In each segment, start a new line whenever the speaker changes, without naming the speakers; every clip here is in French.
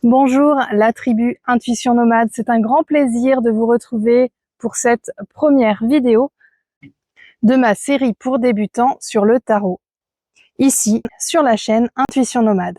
Bonjour la tribu Intuition Nomade, c'est un grand plaisir de vous retrouver pour cette première vidéo de ma série pour débutants sur le tarot, ici sur la chaîne Intuition Nomade.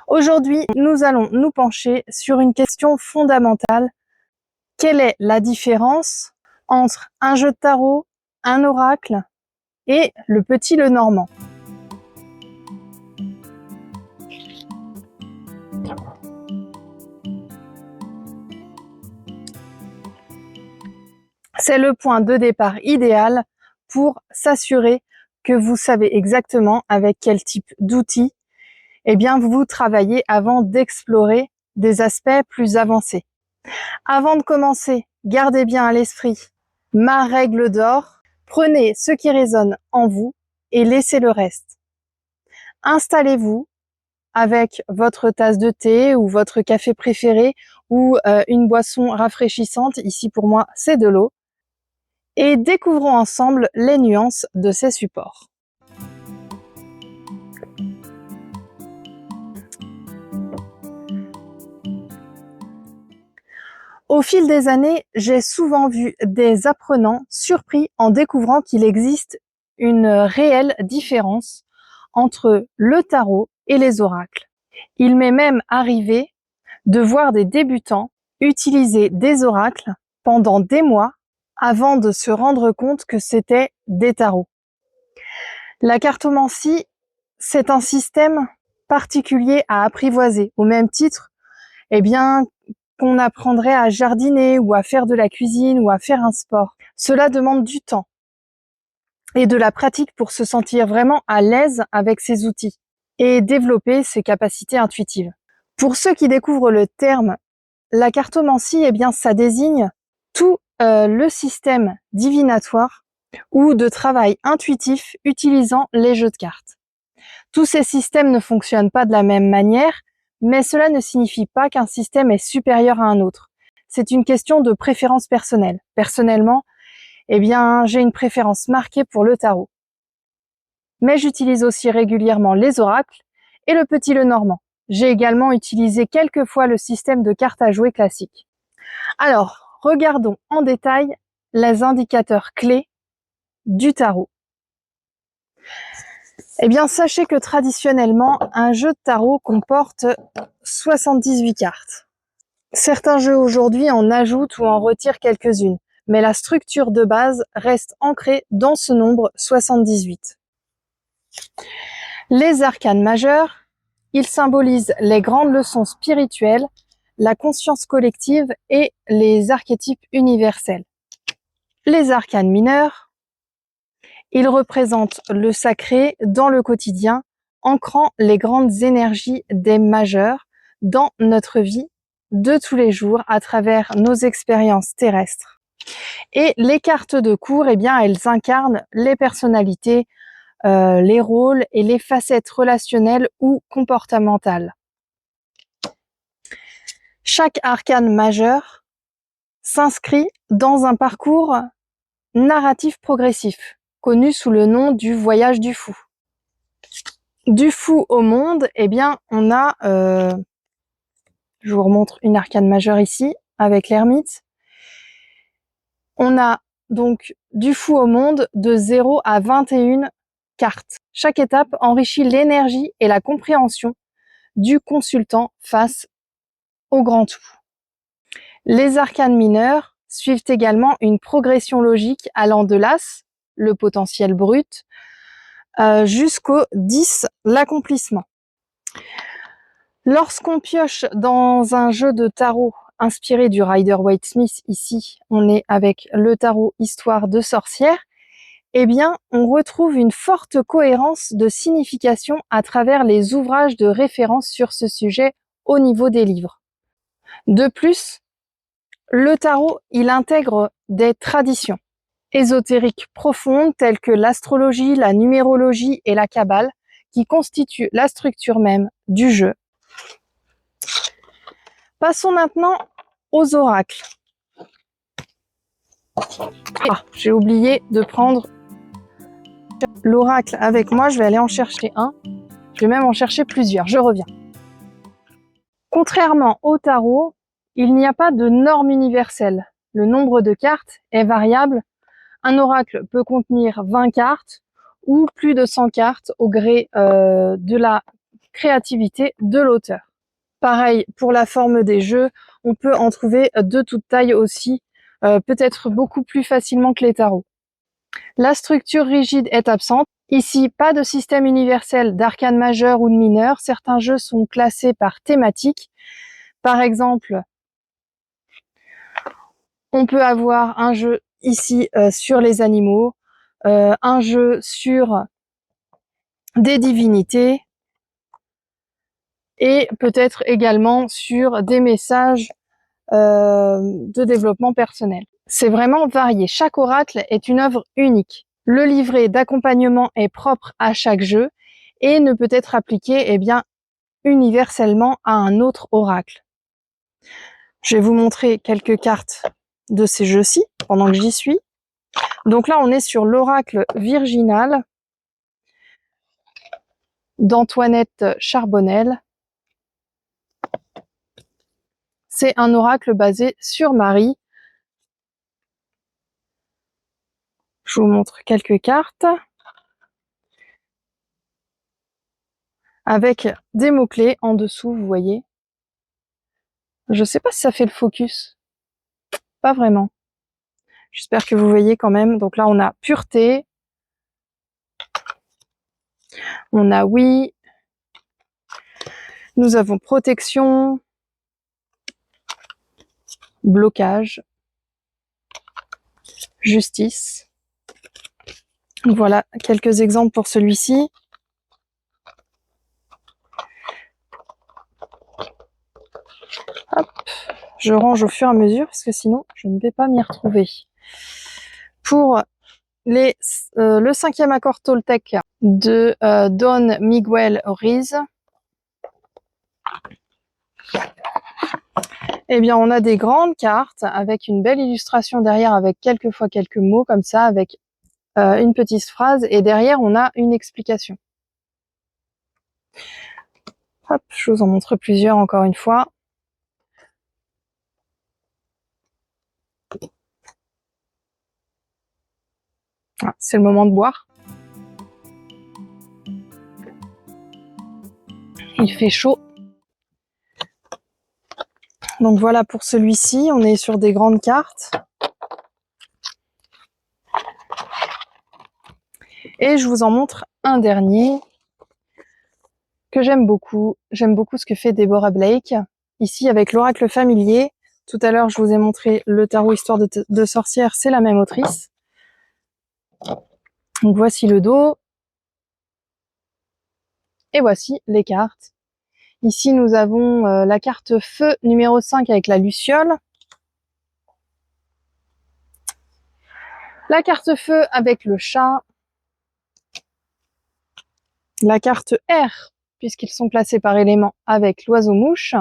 Aujourd'hui, nous allons nous pencher sur une question fondamentale. Quelle est la différence entre un jeu de tarot, un oracle et le petit Lenormand ? C'est le point de départ idéal pour s'assurer que vous savez exactement avec quel type d'outils vous travaillez avant d'explorer des aspects plus avancés. Avant de commencer, gardez bien à l'esprit ma règle d'or. Prenez ce qui résonne en vous et laissez le reste. Installez-vous avec votre tasse de thé ou votre café préféré ou une boisson rafraîchissante. Ici pour moi, c'est de l'eau. Et découvrons ensemble les nuances de ces supports. Au fil des années, j'ai souvent vu des apprenants surpris en découvrant qu'il existe une réelle différence entre le tarot et les oracles. Il m'est même arrivé de voir des débutants utiliser des oracles pendant des mois avant de se rendre compte que c'était des tarots. La cartomancie, c'est un système particulier à apprivoiser, au même titre qu'on apprendrait à jardiner ou à faire de la cuisine ou à faire un sport. Cela demande du temps et de la pratique pour se sentir vraiment à l'aise avec ces outils et développer ses capacités intuitives. Pour ceux qui découvrent le terme, la cartomancie, ça désigne tout le système divinatoire ou de travail intuitif utilisant les jeux de cartes. Tous ces systèmes ne fonctionnent pas de la même manière, mais cela ne signifie pas qu'un système est supérieur à un autre. C'est une question de préférence personnelle. Personnellement, j'ai une préférence marquée pour le tarot. Mais j'utilise aussi régulièrement les oracles et le petit Lenormand. J'ai également utilisé quelques fois le système de cartes à jouer classique. Alors, regardons en détail les indicateurs clés du tarot. Sachez que traditionnellement, un jeu de tarot comporte 78 cartes. Certains jeux aujourd'hui en ajoutent ou en retirent quelques-unes, mais la structure de base reste ancrée dans ce nombre 78. Les arcanes majeurs, ils symbolisent les grandes leçons spirituelles, la conscience collective et les archétypes universels. Les arcanes mineurs, ils représentent le sacré dans le quotidien, ancrant les grandes énergies des majeurs dans notre vie de tous les jours à travers nos expériences terrestres. Et les cartes de cour, elles incarnent les personnalités, les rôles et les facettes relationnelles ou comportementales. Chaque arcane majeur s'inscrit dans un parcours narratif progressif, connu sous le nom du voyage du fou. Du fou au monde, on a, je vous remontre une arcane majeure ici, avec l'ermite. On a donc du fou au monde de 0 à 21 cartes. Chaque étape enrichit l'énergie et la compréhension du consultant face au grand tout. Les arcanes mineurs suivent également une progression logique allant de l'As, le potentiel brut, jusqu'au 10, l'accomplissement. Lorsqu'on pioche dans un jeu de tarot inspiré du Rider-Waite-Smith, ici on est avec le tarot Histoire de sorcière, on retrouve une forte cohérence de signification à travers les ouvrages de référence sur ce sujet au niveau des livres. De plus, le tarot, il intègre des traditions ésotériques profondes telles que l'astrologie, la numérologie et la kabbale qui constituent la structure même du jeu. Passons maintenant aux oracles. J'ai oublié de prendre l'oracle avec moi, je vais aller en chercher un. Je vais même en chercher plusieurs, je reviens. Contrairement au tarot, il n'y a pas de norme universelle. Le nombre de cartes est variable. Un oracle peut contenir 20 cartes ou plus de 100 cartes au gré de la créativité de l'auteur. Pareil, pour la forme des jeux, on peut en trouver de toute taille aussi, peut-être beaucoup plus facilement que les tarots. La structure rigide est absente. Ici, pas de système universel d'arcane majeur ou de mineur. Certains jeux sont classés par thématique. Par exemple, on peut avoir un jeu ici sur les animaux, un jeu sur des divinités et peut-être également sur des messages de développement personnel. C'est vraiment varié. Chaque oracle est une œuvre unique. Le livret d'accompagnement est propre à chaque jeu et ne peut être appliqué universellement à un autre oracle. Je vais vous montrer quelques cartes de ces jeux-ci pendant que j'y suis. Donc là, on est sur l'oracle virginal d'Antoinette Charbonnel. C'est un oracle basé sur Marie. Je vous montre quelques cartes avec des mots-clés en dessous, vous voyez. Je ne sais pas si ça fait le focus. Pas vraiment. J'espère que vous voyez quand même. Donc là, on a pureté. On a oui. Nous avons protection. Blocage. Justice. Voilà quelques exemples pour celui-ci. Hop, je range au fur et à mesure parce que sinon je ne vais pas m'y retrouver. Pour le 5e accord Toltec de Don Miguel Ruiz, eh bien on a des grandes cartes avec une belle illustration derrière avec quelquefois quelques mots comme ça, avec une petite phrase et derrière on a une explication. Hop, je vous en montre plusieurs encore une fois. Ah, c'est le moment de boire. Il fait chaud. Donc voilà pour celui-ci, on est sur des grandes cartes. Et je vous en montre un dernier que j'aime beaucoup. J'aime beaucoup ce que fait Deborah Blake. Ici avec l'oracle familier. Tout à l'heure, je vous ai montré le tarot Histoire de sorcière, c'est la même autrice. Donc voici le dos. Et voici les cartes. Ici, nous avons la carte feu numéro 5 avec la luciole. La carte feu avec le chat. La carte R, puisqu'ils sont placés par élément avec l'oiseau-mouche.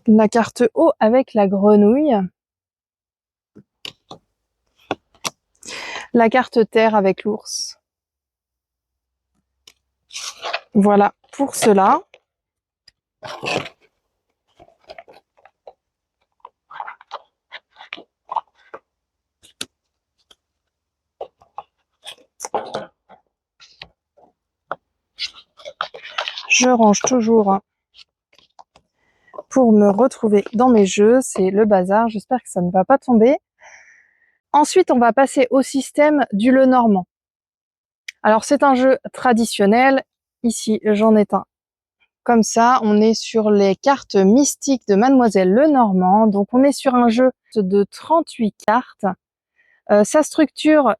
La carte O avec la grenouille. La carte terre avec l'ours. Voilà pour cela. Je range toujours pour me retrouver dans mes jeux. C'est le bazar. J'espère que ça ne va pas tomber. Ensuite, on va passer au système du Lenormand. Alors, c'est un jeu traditionnel. Ici, j'en ai un comme ça. On est sur les cartes mystiques de Mademoiselle Lenormand. Donc, on est sur un jeu de 38 cartes. Sa structure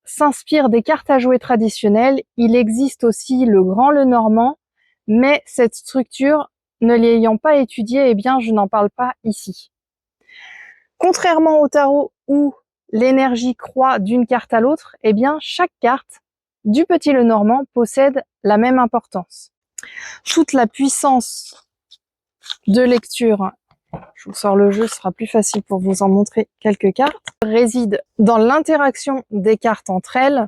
s'inspire des cartes à jouer traditionnelles. Il existe aussi le Grand Lenormand, mais cette structure, ne l'ayant pas étudiée, eh bien, je n'en parle pas ici. Contrairement au tarot où l'énergie croît d'une carte à l'autre, eh bien, chaque carte du Petit Lenormand possède la même importance. Toute la puissance de lecture, je vous sors le jeu, ce sera plus facile pour vous en montrer quelques cartes, réside dans l'interaction des cartes entre elles,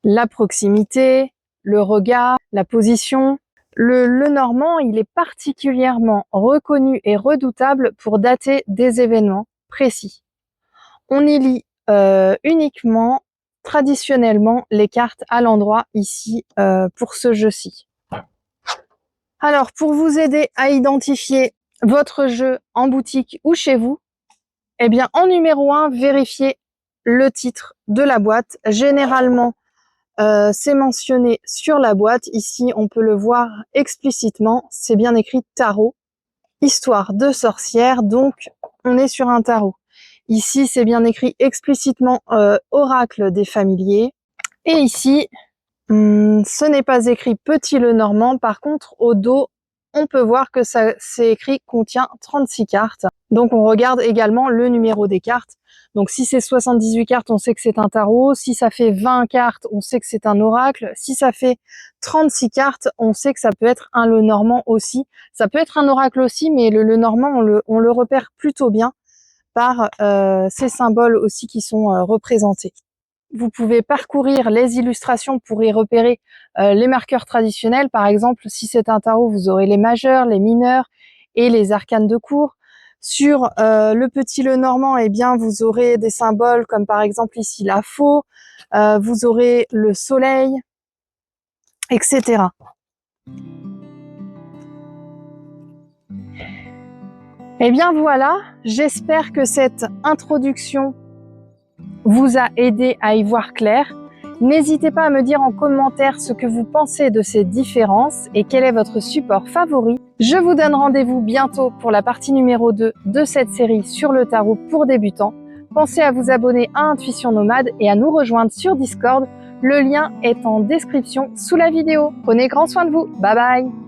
la proximité, le regard, la position, Le normand, il est particulièrement reconnu et redoutable pour dater des événements précis. On y lit uniquement, traditionnellement, les cartes à l'endroit ici pour ce jeu-ci. Alors, pour vous aider à identifier votre jeu en boutique ou chez vous, eh bien, en numéro 1, vérifiez le titre de la boîte. Généralement, c'est mentionné sur la boîte. Ici, on peut le voir explicitement. C'est bien écrit tarot, histoire de sorcière. Donc, on est sur un tarot. Ici, c'est bien écrit explicitement oracle des familiers. Et ici, ce n'est pas écrit Petit Lenormand. Par contre, au dos, on peut voir que ça c'est écrit contient 36 cartes. Donc on regarde également le numéro des cartes. Donc si c'est 78 cartes, on sait que c'est un tarot. Si ça fait 20 cartes, on sait que c'est un oracle. Si ça fait 36 cartes, on sait que ça peut être un Lenormand aussi. Ça peut être un oracle aussi, mais le Lenormand, on le repère plutôt bien par ces symboles aussi qui sont représentés. Vous pouvez parcourir les illustrations pour y repérer les marqueurs traditionnels. Par exemple, si c'est un tarot, vous aurez les majeurs, les mineurs et les arcanes de cour. Sur le petit Lenormand, eh bien, vous aurez des symboles comme par exemple ici la faux, vous aurez le soleil, etc. Eh bien voilà, j'espère que cette introduction vous a aidé à y voir clair. N'hésitez pas à me dire en commentaire ce que vous pensez de ces différences et quel est votre support favori. Je vous donne rendez-vous bientôt pour la partie numéro 2 de cette série sur le tarot pour débutants. Pensez à vous abonner à Intuition Nomade et à nous rejoindre sur Discord. Le lien est en description sous la vidéo. Prenez grand soin de vous. Bye bye!